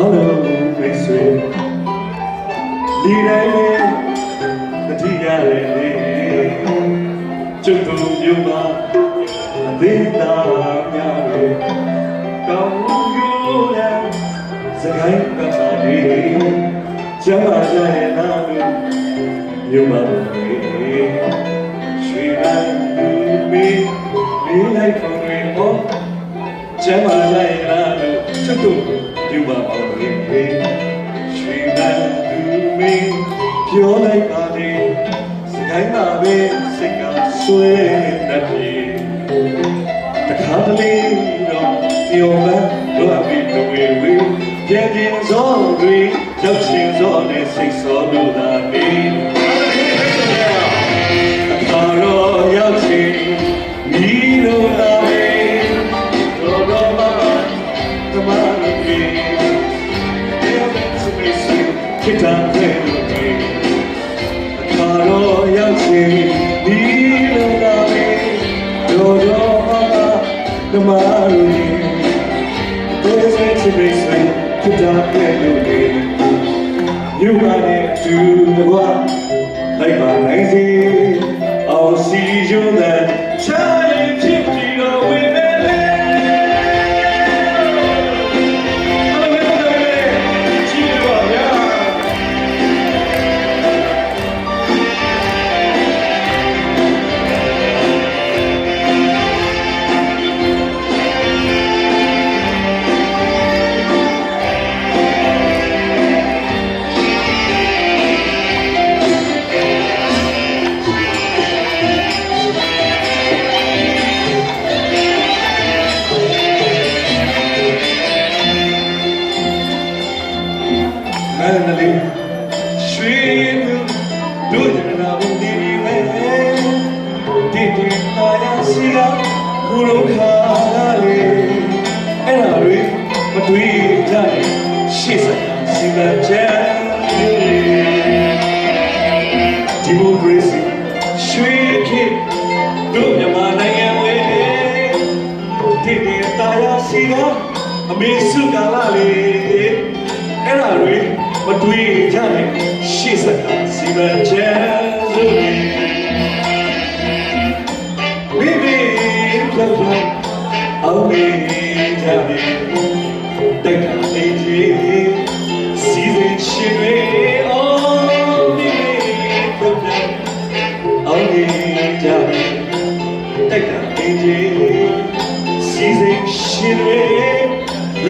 အားလုံးမိတ်ဆွေဒီတိုင်းပဲတတိယရဲ့နေကျုပ်တို့မြို့မှာအသေးသားများရဲ့ကောင်းကျိုးနဲ့စကိုင်းကပါနေကျမ်းမာကြရဲ့နာလို့မြို့မှာရွှေတိုင်းလူမီလေးလိုက်ခေါ်တွေဟောကျမ်းမာကြရဲ့နာလို့ကျုပ်တို့မြို့မှာပေါ့လေရွှေတိုင်းလူမီပြောလိုက်ပါလေစကိုင်းမှာပဲစိတ်ကဆွဲတတ်ပြီတခါတလေတော့ပြောမယ်တို့အပြီးတို့ဝေပြင်းပြင်းစောတွေရောက်ချင်စောနဲ့စိတ်စောလို့သာနေအခါတော့ရောက်ချင်ဒီလိုလာပဲတော့တော့မှတမန်ကြီးပြောတဲ့စပိစခိတာတဲ့လို့အခါတော့ရောက်ချင်ဒီလိုလာပဲတော့တော့မှတမန်ကြီးThere's a place to dark and you got it to the one like my lazy. I'll see you then. Child, keep you away, baby. Finally, sweet, do the love of the way. Did you see that? Urukali, and I read, but we die. She's a single child. Democracy, sweet kid, do the man I am way. Did you see that? I miss you, Galali, and I read. But we die, she's a single child. Baby, I'll be happy.